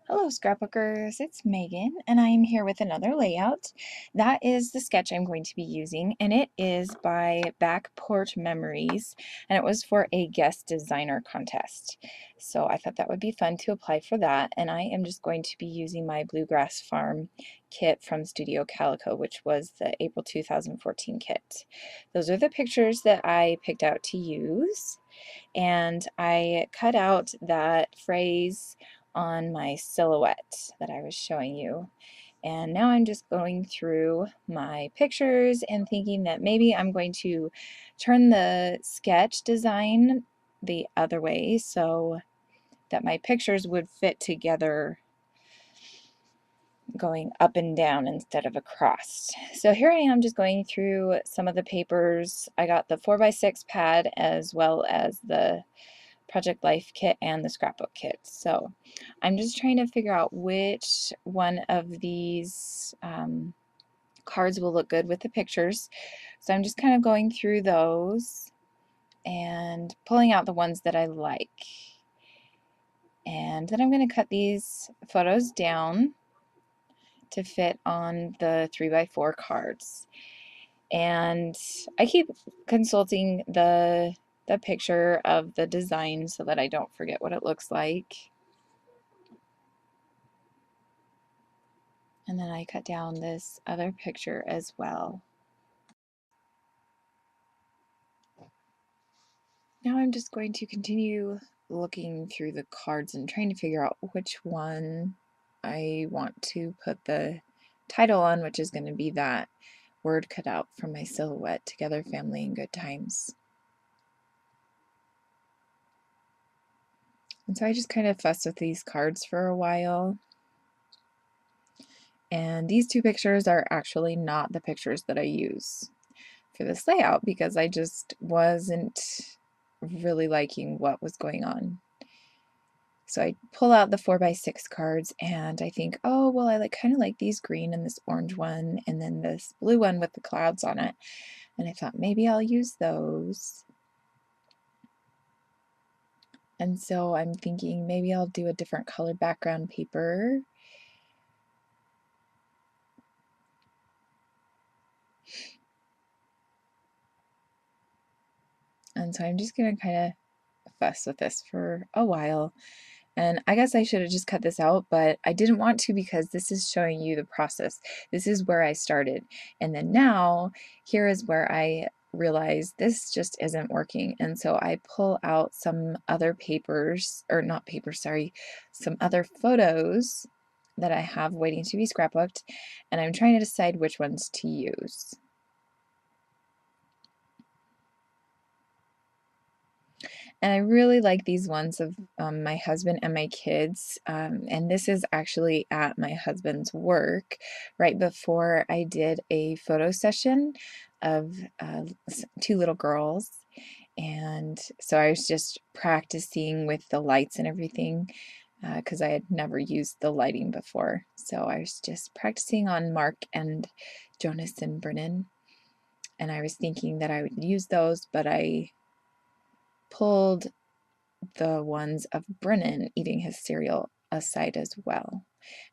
Hello, scrapbookers. It's Megan, and I'm here with another layout. That is the sketch I'm going to be using, and it is by Back Porch Memories, and it was for a guest designer contest. So I thought that would be fun to apply for that, and I am just going to be using my Bluegrass Farm kit from Studio Calico, which was the April 2014 kit. Those are the pictures that I picked out to use, and I cut out that phrase on my silhouette that I was showing you. And now I'm just going through my pictures and thinking that maybe I'm going to turn the sketch design the other way so that my pictures would fit together going up and down instead of across. So here I am just going through some of the papers. I got the 4x6 pad as well as the Project Life kit and the scrapbook kit. So I'm just trying to figure out which one of these cards will look good with the pictures. So I'm just kind of going through those and pulling out the ones that I like. And then I'm going to cut these photos down to fit on the 3x4 cards. And I keep consulting the picture of the design so that I don't forget what it looks like. And then I cut down this other picture as well. Now I'm just going to continue looking through the cards and trying to figure out which one I want to put the title on, which is going to be that word cut out from my silhouette, Together Family and Good Times. And so I just kind of fussed with these cards for a while. And these two pictures are actually not the pictures that I use for this layout because I just wasn't really liking what was going on. So I pull out the 4x6 cards and I think, oh, well, I kind of like these green and this orange one and then this blue one with the clouds on it. And I thought maybe I'll use those. And so I'm thinking maybe I'll do a different color background paper. And so I'm just going to kind of fuss with this for a while. And I guess I should have just cut this out, but I didn't want to because this is showing you the process. This is where I started. And then now, here is where I realize this just isn't working. And so I pull out some other papers, or not papers, sorry, some other photos that I have waiting to be scrapbooked, and I'm trying to decide which ones to use. And I really like these ones of my husband and my kids. And this is actually at my husband's work right before I did a photo session of two little girls. And so I was just practicing with the lights and everything because I had never used the lighting before. So I was just practicing on Mark and Jonas and Brennan. And I was thinking that I would use those, but I pulled the ones of Brennan eating his cereal aside as well.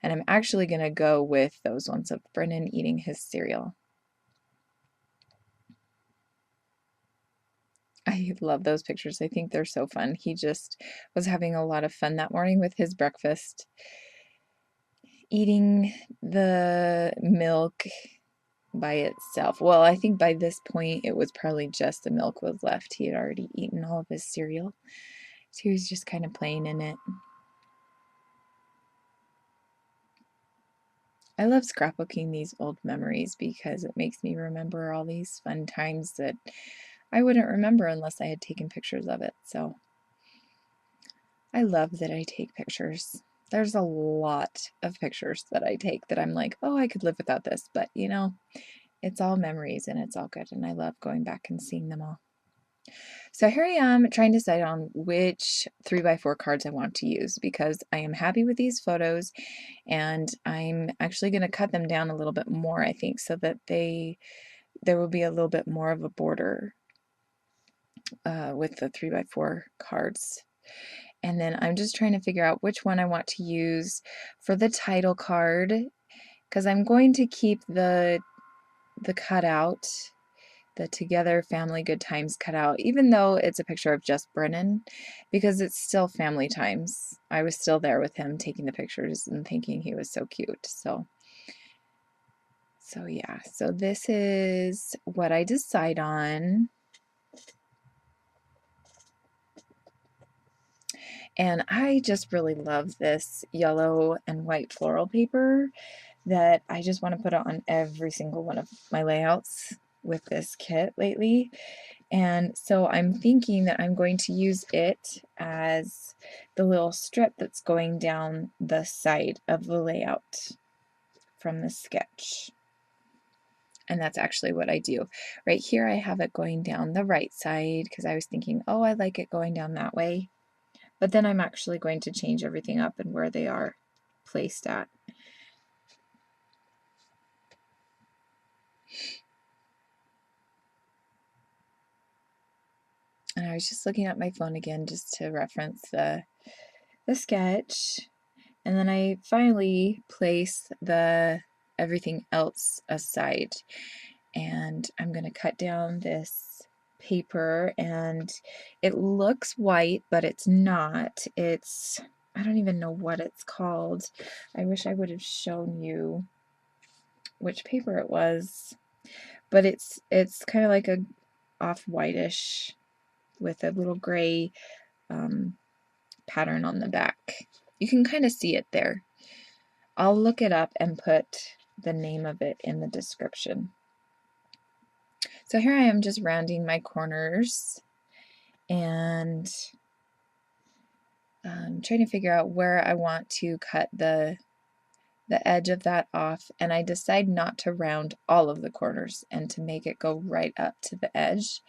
And I'm actually going to go with those ones of Brennan eating his cereal. I love those pictures. I think they're so fun. He just was having a lot of fun that morning with his breakfast, eating the milk by itself. Well, I think by this point it was probably just the milk was left. He had already eaten all of his cereal. So he was just kind of playing in it. I love scrapbooking these old memories because it makes me remember all these fun times that I wouldn't remember unless I had taken pictures of it. So I love that I take pictures. There's a lot of pictures that I take that I'm like, oh, I could live without this. But you know, it's all memories and it's all good. And I love going back and seeing them all. So here I am trying to decide on which 3x4 cards I want to use because I am happy with these photos and I'm actually going to cut them down a little bit more, I think, so that there will be a little bit more of a border with the 3x4 cards. And then I'm just trying to figure out which one I want to use for the title card, because I'm going to keep the cutout, the Together Family Good Times cutout, even though it's a picture of just Brennan, because it's still family times. I was still there with him taking the pictures and thinking he was so cute. So yeah, so this is what I decide on. And I just really love this yellow and white floral paper that I just want to put it on every single one of my layouts with this kit lately. And so I'm thinking that I'm going to use it as the little strip that's going down the side of the layout from the sketch. And that's actually what I do. Right here I have it going down the right side because I was thinking, oh, I like it going down that way. But then I'm actually going to change everything up and where they are placed at. And I was just looking at my phone again just to reference the sketch. And then I finally place everything else aside. And I'm going to cut down this paper, and it looks white, but it's not. I don't even know what it's called. I wish I would have shown you which paper it was, but it's kind of like a off-whitish with a little gray pattern on the back. You can kind of see it there. I'll look it up and put the name of it in the description. So here I am just rounding my corners and trying to figure out where I want to cut the edge of that off, and I decide not to round all of the corners and to make it go right up to the edge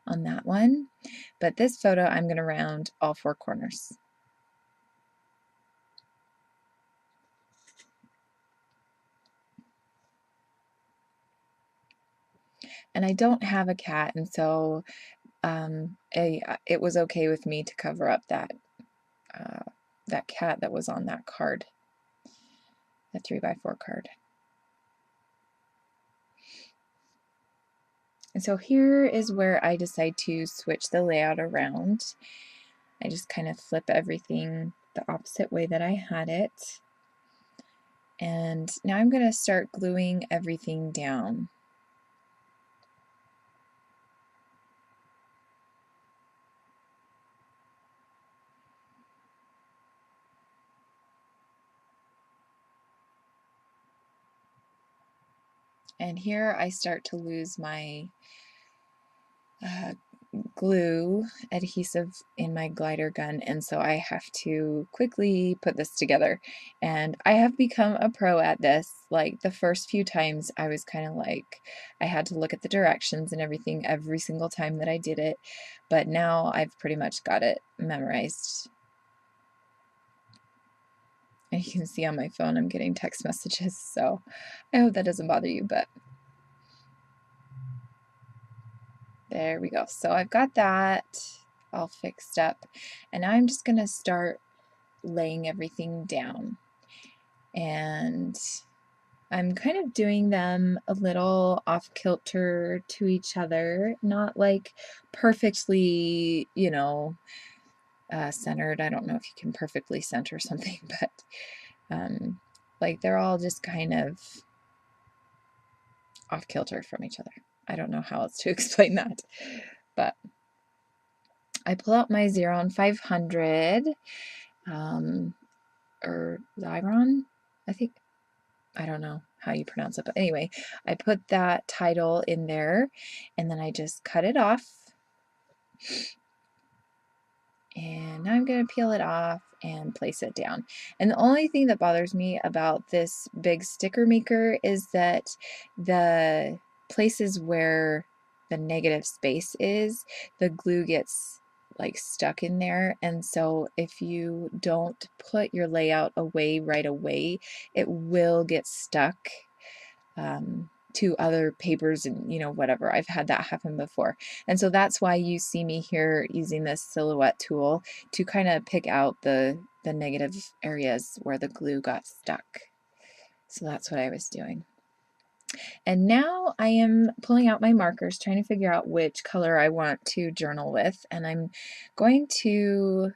on that one. But this photo, I'm going to round all 4 corners. And I don't have a cat, and so it was okay with me to cover up that cat that was on that card, the 3x4 card. And so here is where I decide to switch the layout around. I just kind of flip everything the opposite way that I had it. And now I'm going to start gluing everything down. And here I start to lose my glue adhesive in my glider gun, and so I have to quickly put this together. And I have become a pro at this. Like the first few times I was kind of like, I had to look at the directions and everything every single time that I did it, but now I've pretty much got it memorized. And you can see on my phone I'm getting text messages, so I hope that doesn't bother you, but there we go. So I've got that all fixed up, and now I'm just going to start laying everything down. And I'm kind of doing them a little off kilter to each other, not like perfectly, centered. I don't know if you can perfectly center something, but like they're all just kind of off kilter from each other. I don't know how else to explain that, but I pull out my 0 and 500, or Zyron, I think. I don't know how you pronounce it, but anyway, I put that title in there, and then I just cut it off. And now I'm going to peel it off and place it down. And the only thing that bothers me about this big sticker maker is that the places where the negative space is, the glue gets like stuck in there, and so if you don't put your layout away right away, it will get stuck to other papers and, you know, whatever. I've had that happen before. And so that's why you see me here using this silhouette tool to kind of pick out the negative areas where the glue got stuck. So that's what I was doing. And now I am pulling out my markers, trying to figure out which color I want to journal with. And I'm going to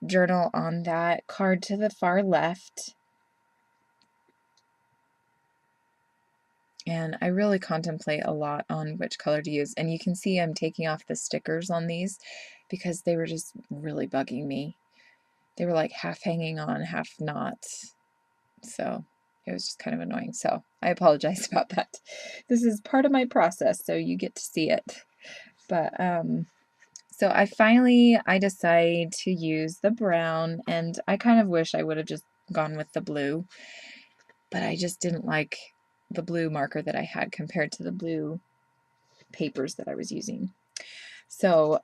journal on that card to the far left. And I really contemplate a lot on which color to use. And you can see I'm taking off the stickers on these because they were just really bugging me. They were like half hanging on, half not. So it was just kind of annoying. So I apologize about that. This is part of my process, so you get to see it. But so I decide to use the brown, and I kind of wish I would have just gone with the blue, but I just didn't like the blue marker that I had compared to the blue papers that I was using. So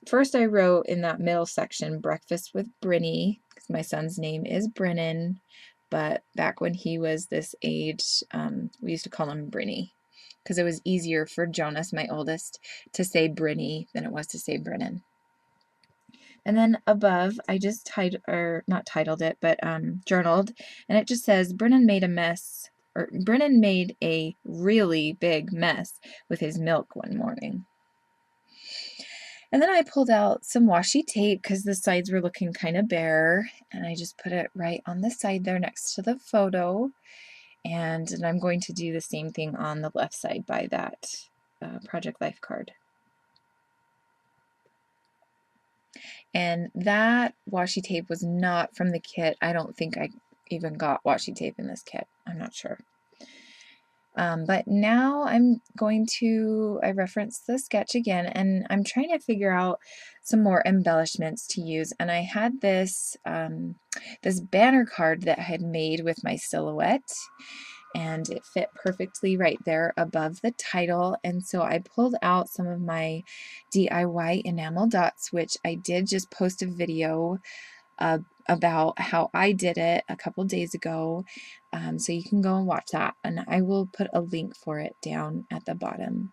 first I wrote in that middle section, breakfast with Brinny, because my son's name is Brennan, but back when he was this age, we used to call him Brinny, because it was easier for Jonas, my oldest, to say Brinny than it was to say Brennan. And then above, I just not titled it, but journaled, and it just says, Brennan made a mess, or Brennan made a really big mess with his milk one morning. And then I pulled out some washi tape because the sides were looking kind of bare, and I just put it right on the side there next to the photo. And I'm going to do the same thing on the left side by that Project Life card. And that washi tape was not from the kit. I don't think I even got washi tape in this kit. I'm not sure. But now I referenced the sketch again, and I'm trying to figure out some more embellishments to use. And I had this, this banner card that I had made with my silhouette, and it fit perfectly right there above the title. And so I pulled out some of my DIY enamel dots, which I did just post a video about how I did it a couple days ago. So you can go and watch that, and I will put a link for it down at the bottom.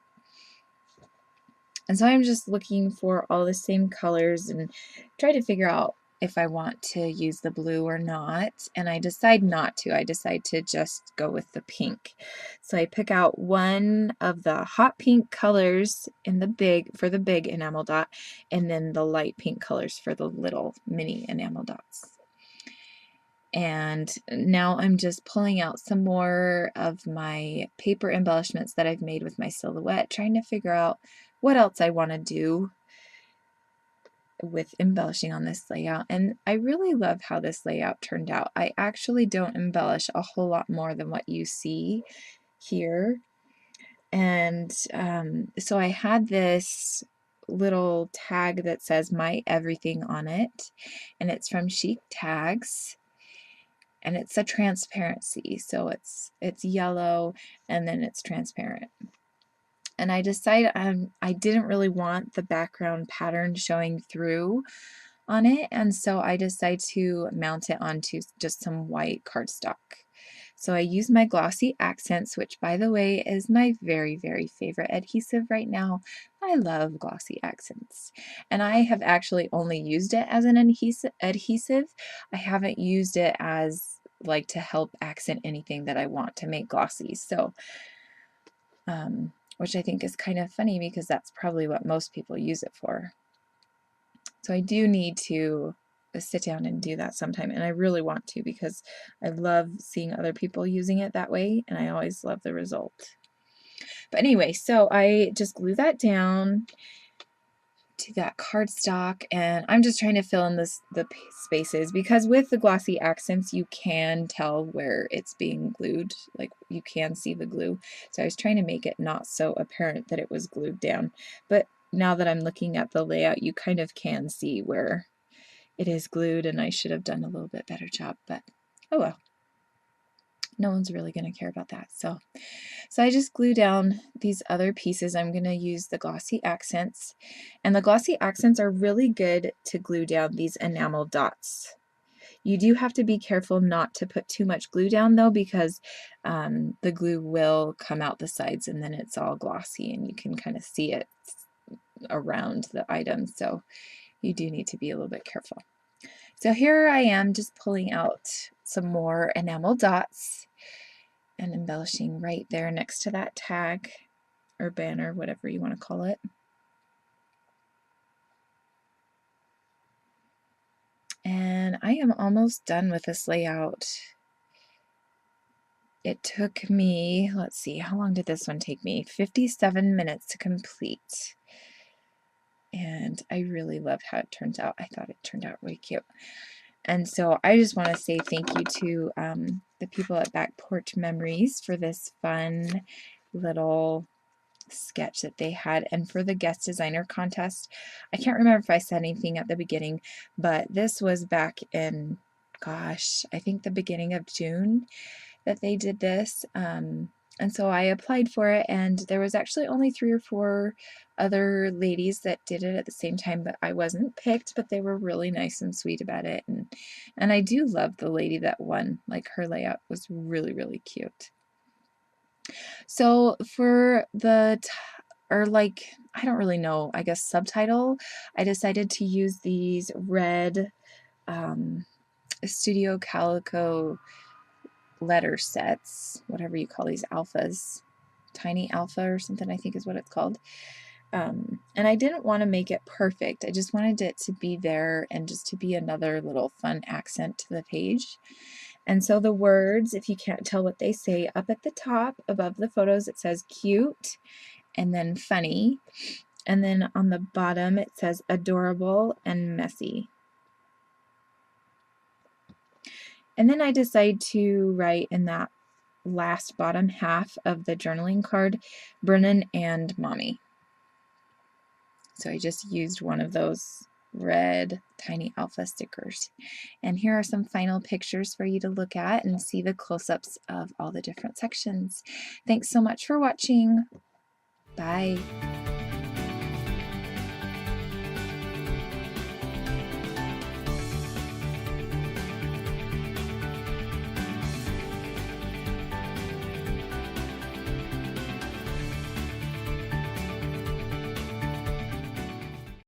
And so I'm just looking for all the same colors and try to figure out if I want to use the blue or not, and I decide not to. I decide to just go with the pink. So I pick out one of the hot pink colors in for the big enamel dot, and then the light pink colors for the little mini enamel dots. And now I'm just pulling out some more of my paper embellishments that I've made with my silhouette, trying to figure out what else I want to do with embellishing on this layout. And I really love how this layout turned out. I actually don't embellish a whole lot more than what you see here. And so I had this little tag that says My Everything on it, and it's from Chic Tags. And it's a transparency, so it's yellow and then it's transparent. And I decided I didn't really want the background pattern showing through on it, and so I decided to mount it onto just some white cardstock. So I used my Glossy Accents, which by the way is my very, very favorite adhesive right now. I love Glossy Accents. And I have actually only used it as an adhesive. I haven't used it as like to help accent anything that I want to make glossy. So, which I think is kind of funny because that's probably what most people use it for. So I do need to sit down and do that sometime, and I really want to because I love seeing other people using it that way, and I always love the result. But anyway, so I just glue that down to that cardstock, and I'm just trying to fill in the spaces because with the Glossy Accents you can tell where it's being glued, like you can see the glue. So I was trying to make it not so apparent that it was glued down, but now that I'm looking at the layout you kind of can see where it is glued, and I should have done a little bit better job, but oh well. No one's really going to care about that. So I just glue down these other pieces. I'm going to use the Glossy Accents, and the Glossy Accents are really good to glue down these enamel dots. You do have to be careful not to put too much glue down though, because the glue will come out the sides and then it's all glossy and you can kind of see it around the item. So you do need to be a little bit careful. So here I am just pulling out some more enamel dots and embellishing right there next to that tag or banner, whatever you want to call it. And I am almost done with this layout. It took me, let's see, how long did this one take me? 57 minutes to complete. And I really love how it turns out. I thought it turned out really cute. And so I just want to say thank you to the people at Back Porch Memories for this fun little sketch that they had, and for the guest designer contest. I can't remember if I said anything at the beginning, but this was back in, gosh, I think the beginning of June that they did this. And so I applied for it, and there was actually only 3 or 4 other ladies that did it at the same time, but I wasn't picked, but they were really nice and sweet about it. And I do love the lady that won. Like, her layout was really, really cute. So for the, I don't really know, I guess subtitle, I decided to use these red Studio Calico letter sets, whatever you call these, alphas, tiny alpha or something, I think is what it's called. And I didn't want to make it perfect. I just wanted it to be there and just to be another little fun accent to the page. And so the words, if you can't tell what they say, up at the top above the photos it says cute and then funny, and then on the bottom it says adorable and messy. And then I decide to write in that last bottom half of the journaling card, Brennan and Mommy. So I just used one of those red tiny alpha stickers. And here are some final pictures for you to look at and see the close-ups of all the different sections. Thanks so much for watching. Bye.